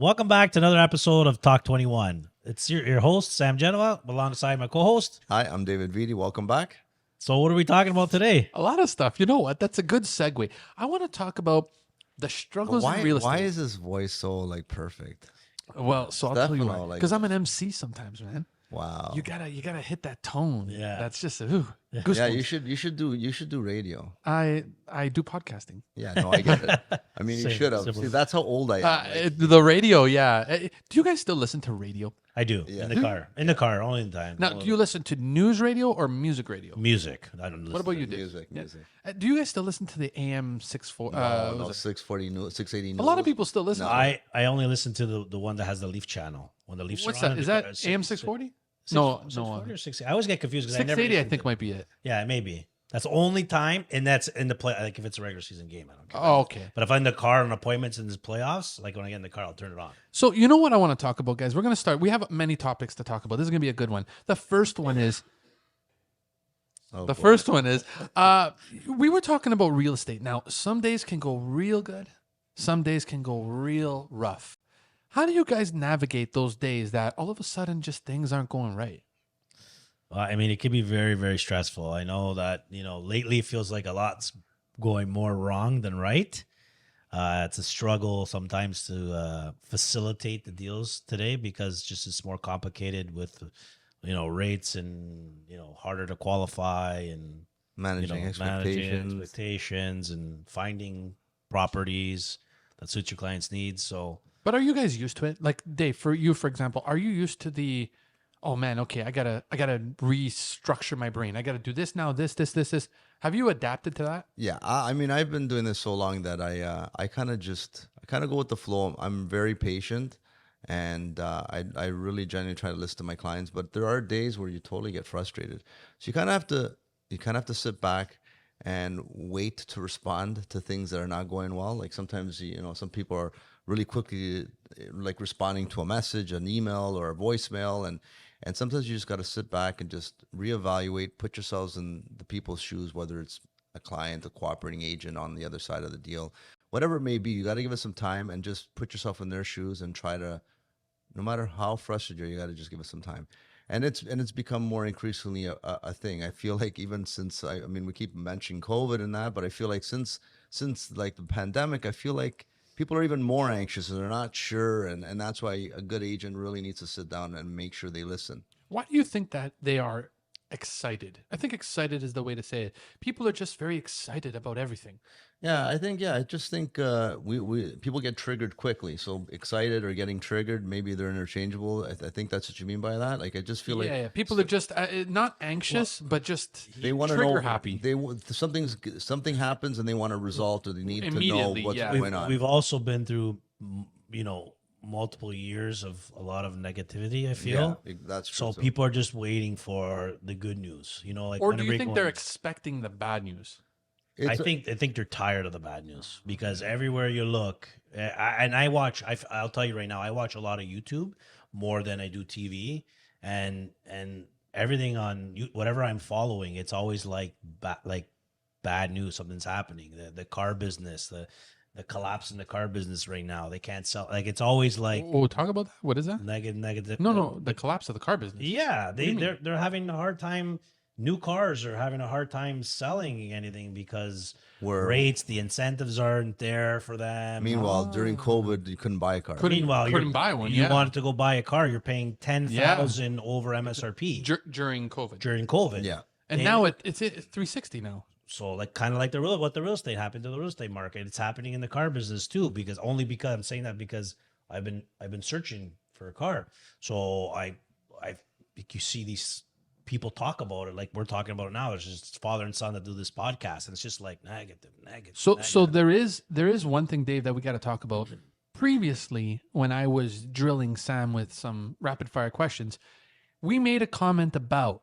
Welcome back to another episode of Talk 21. It's your host, Sam Genova, alongside my co-host. Hi, I'm David Vitti. Welcome back. So what are we talking about today? A lot of stuff. You know what? That's a good segue. I want to talk about the struggles in real estate. Why is his voice so perfect? Well, so I'll tell you why. Stefano, Because I'm an MC sometimes, man. Wow. You gotta hit that tone. Yeah. That's just Yeah, goosebumps. you should do radio. I do podcasting. Yeah, no, I get it. I mean, you Same, should have. similar. See, that's how old I am. The radio, yeah. Do you guys still listen to radio? I do. Yeah. In the car. In the car, only in time. Now, do you listen to news radio or music radio? Music. I don't listen. What about to you, Dave? Music. Do you guys still listen to the AM 64? No, 640 news, 680 a lot of people still listen. No. to it. I only listen to the one that has the Leaf channel. When the Leafs What's are on that? in Is the that car, AM 640? No, No, 640 or 60. I always get confused because I never 680. I listen think to- might be it. Yeah, maybe. That's the only time, and that's in the play. Like if it's a regular season game, I don't care. Oh, okay. But if I'm in the car on appointments in the playoffs, like when I get in the car, I'll turn it on. So you know what I want to talk about, guys? We're going to start. We have many topics to talk about. This is going to be a good one. The first one is we were talking about real estate. Now, some days can go real good. Some days can go real rough. How do you guys navigate those days that all of a sudden just things aren't going right? I mean, it can be very, very stressful. I know that, lately it feels like a lot's going more wrong than right. It's a struggle sometimes to facilitate the deals today because just it's more complicated with, rates and, harder to qualify and managing managing expectations. expectations and finding properties that suit your client's needs. So But are you guys used to it? Like Dave, for you, for example, are you used to the, oh man, okay, I gotta restructure my brain. I gotta do this now, this. Have you adapted to that? Yeah, I mean, I've been doing this so long that I kind of go with the flow. I'm very patient, and I really genuinely try to listen to my clients. But there are days where you totally get frustrated. So you kind of have to sit back and wait to respond to things that are not going well. Like sometimes some people are really quickly responding to a message, an email, or a voicemail, and sometimes you just got to sit back and just reevaluate, put yourselves in the people's shoes, whether it's a client, a cooperating agent on the other side of the deal, whatever it may be. You got to give it some time and just put yourself in their shoes and try to, no matter how frustrated you got to just give it some time. And it's become more increasingly a thing. I feel like even since we keep mentioning COVID and that, but I feel like since like the pandemic, I feel like people are even more anxious and they're not sure. And that's why a good agent really needs to sit down and make sure they listen. Why do you think that they are excited? I think excited is the way to say it. People are just very excited about everything. I just think we people get triggered quickly. So excited or getting triggered, maybe they're interchangeable. I think that's what you mean by that. Like I just feel like People are just not anxious, but just they want to trigger know happy. Something happens and they want a result or they need to know Immediately, what's yeah. going on. We've also been through, multiple years of a lot of negativity, I feel. Yeah, that's true. So people are just waiting for the good news, like. Or when do a you break think they're one- expecting the bad news? I think they're tired of the bad news because everywhere you look, I'll tell you right now, I watch a lot of YouTube more than I do TV, and everything on whatever I'm following, it's always like bad news. Something's happening. The car business, the collapse in the car business right now. They can't sell. Like it's always like Oh, talk about that. What is that? negative. No, the collapse of the car business. Yeah, What do you mean? they're having a hard time. New cars are having a hard time selling anything because rates, the incentives aren't there for them. Meanwhile, during COVID, you couldn't buy a car. Meanwhile, couldn't buy one. You Yeah, wanted to go buy a car, you're paying $10,000 over MSRP during COVID. during COVID. Yeah. And now it's 360 now. So kind of like what the real estate happened to the real estate market. It's happening in the car business too, because I'm saying that because I've been searching for a car. So you see these people talk about it like we're talking about it now. It's just father and son that do this podcast, and it's just like negative. So there is one thing, Dave, that we got to talk about. Previously, when I was drilling Sam with some rapid fire questions, we made a comment about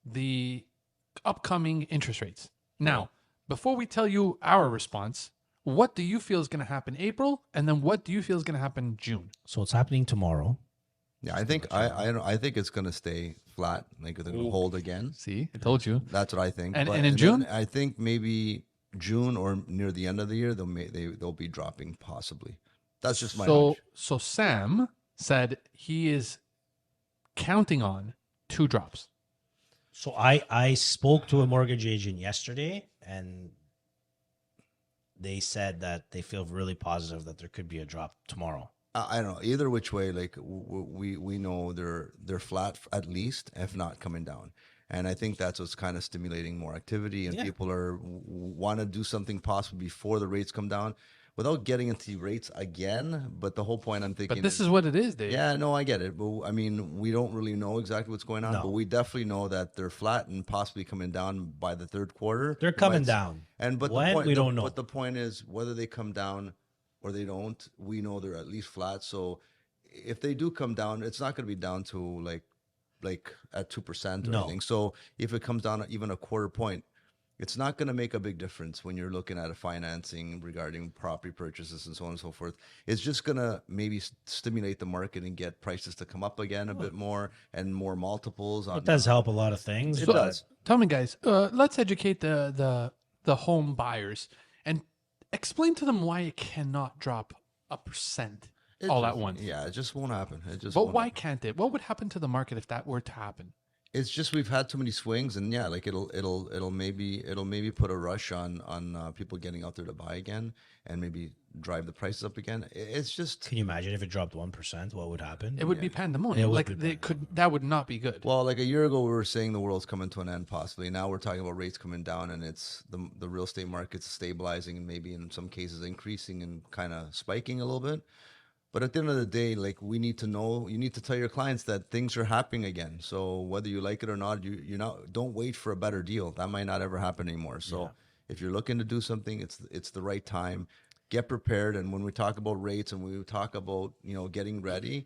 the upcoming interest rates. Now, before we tell you our response, what do you feel is going to happen April, and then what do you feel is going to happen June? So it's happening tomorrow. Yeah, I think I think it's gonna stay flat. Like they're gonna hold again. See, I told you. That's what I think. And in then June? I think maybe June or near the end of the year they'll be dropping possibly. That's just my So hunch. so Sam said he is counting on 2 drops. So I spoke to a mortgage agent yesterday, and they said that they feel really positive that there could be a drop tomorrow. I don't know. Either which way, like we know they're flat at least, if not coming down. And I think that's what's kind of stimulating more activity, and Yeah. people are want to do something possible before the rates come down, without getting into rates again. But the whole point I'm thinking But this is what it is, Dave. yeah, no, I get it. But I mean, we don't really know exactly what's going on, No. but we definitely know that they're flat and possibly coming down by the third quarter. They're We coming might- down. And but When? the point We don't know. But the point is whether they come down or they don't, we know they're at least flat. So if they do come down, it's not going to be down to like at 2% or No. anything. So if it comes down even a quarter point, it's not going to make a big difference when you're looking at a financing regarding property purchases and so on and so forth. It's just going to maybe stimulate the market and get prices to come up again a bit more and more multiples. On, It does help a lot of things. It but does. Tell me, guys, let's educate the home buyers and explain to them why it cannot drop 1% It all at just- once. Yeah, it just won't happen. It just But won't why happen. can't it? What would happen to the market if that were to happen? It's just we've had too many swings, and yeah, like it'll maybe put a rush on people getting out there to buy again, and maybe drive the prices up again. It's just Can you imagine if it dropped 1%? What would happen? It would be pandemonium. It would Like be they could, that would not be good. well, like a year ago, we were saying the world's coming to an end possibly. Now we're talking about rates coming down, and it's the real estate market's stabilizing and maybe in some cases increasing and kind of spiking a little bit. But at the end of the day, like we need to know, you need to tell your clients that things are happening again. So whether you like it or not, you're not, don't wait for a better deal. That might not ever happen anymore. So if you're looking to do something, it's the right time. Get prepared. And when we talk about rates and we talk about, getting ready,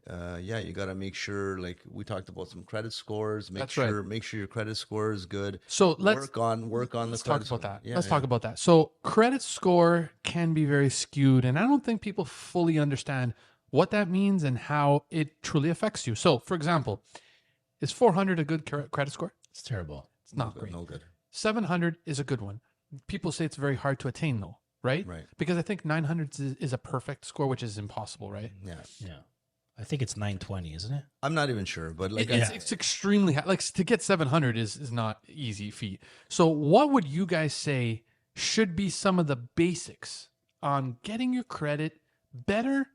yeah, you got to make sure, like we talked about some credit scores, That's right. make sure your credit score is good. So let's work on let's the talk credit about score. that. Yeah, Let's yeah. talk about that. So credit score can be very skewed, and I don't think people fully understand what that means and how it truly affects you. So, for example, is 400 a good credit score? It's terrible. It's not great. No good. 700 is a good one. People say it's very hard to attain, though, right? Right. Because I think 900 is a perfect score, which is impossible, right? Yeah. Yeah. I think it's 920, isn't it? I'm not even sure, but like, It's extremely high. Like to get 700 is not easy feat. So what would you guys say should be some of the basics on getting your credit better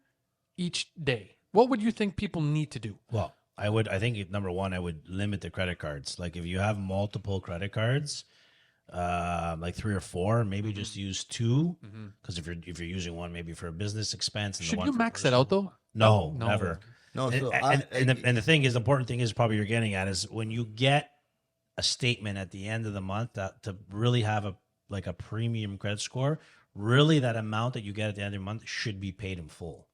each day? What would you think people need to do? Well, I think number one, I would limit the credit cards. Like if you have multiple credit cards, like 3 or 4, maybe just use 2. Because if you're using one, maybe for a business expense, and the Should one you for max it personal- out though? No, No. never. no. So And the thing is, the important thing is probably you're getting at is when you get a statement at the end of the month that to really have a premium credit score, really that amount that you get at the end of the month should be paid in full.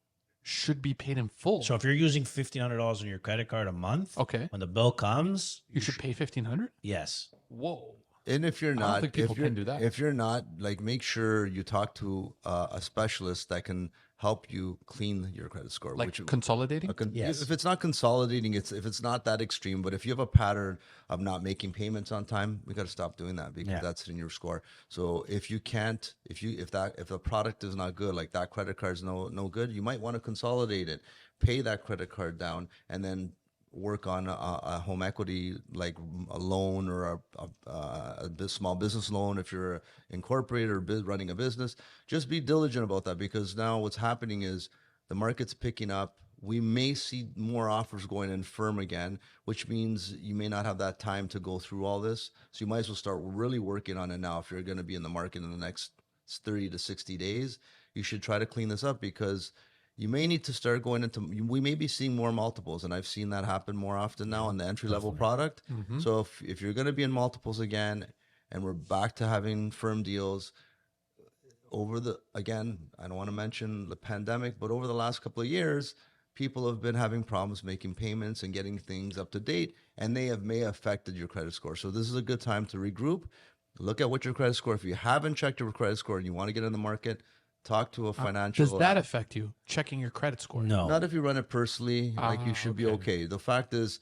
Should be paid in full. So if you're using $1,500 on your credit card a month, Okay. when the bill comes, You should pay 1,500? yes. Whoa. And if you're don't not, think people if you're, can do that. If you're not, like, make sure you talk to a specialist that can help you clean your credit score. Like consolidating? Yes. If it's not consolidating, if it's not that extreme, but if you have a pattern of not making payments on time, we got to stop doing that because Yeah. that's in your score. So if you can't, if the product is not good, like that credit card is no good, you might want to consolidate it, pay that credit card down, and then work on a home equity, like a loan or a small business loan if you're incorporated or running a business. Just be diligent about that because now what's happening is the market's picking up. We may see more offers going in firm again, which means you may not have that time to go through all this. So you might as well start really working on it now. If you're going to be in the market in the next 30 to 60 days, you should try to clean this up because you may need to start going into, we may be seeing more multiples, and I've seen that happen more often now on the entry-level product. So if you're going to be in multiples again, and we're back to having firm deals, again, I don't want to mention the pandemic, but over the last couple of years, people have been having problems making payments and getting things up to date, and may have affected your credit score. So this is a good time to regroup, look at what your credit score, if you haven't checked your credit score and you want to get in the market, talk to a financial. Does that affect you, checking your credit score? No. Not if you run it personally, like you should be okay. The fact is,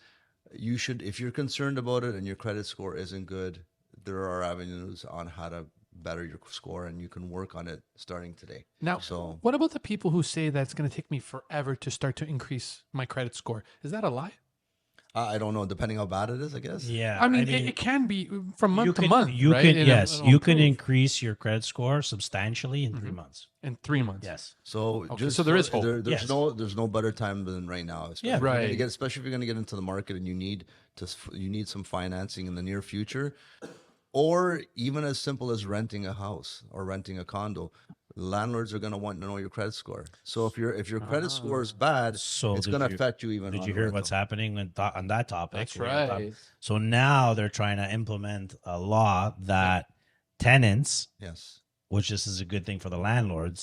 if you're concerned about it and your credit score isn't good, there are avenues on how to better your score, and you can work on it starting today. Now, So what about the people who say that it's going to take me forever to start to increase my credit score? Is that a lie? I don't know, depending how bad it is, I guess. Yeah, I mean, it can be from month to month, You right? can And yes, it'll you can improve increase your credit score substantially in 3 months. in 3 months. Yes. So Okay, just so there is hope. there's Yes. there's no better time than right now. Especially Yeah. if you're gonna Right. especially if you're gonna get into the market and you need some financing in the near future, or even as simple as renting a house or renting a condo. Landlords are gonna want to know your credit score. So if your credit score is bad, So it's did gonna you affect you even did on you a hear rental. what's happening on that topic? That's We're gonna talk- right. So now they're trying to implement a law that tenants, Yes. which this is a good thing for the landlords,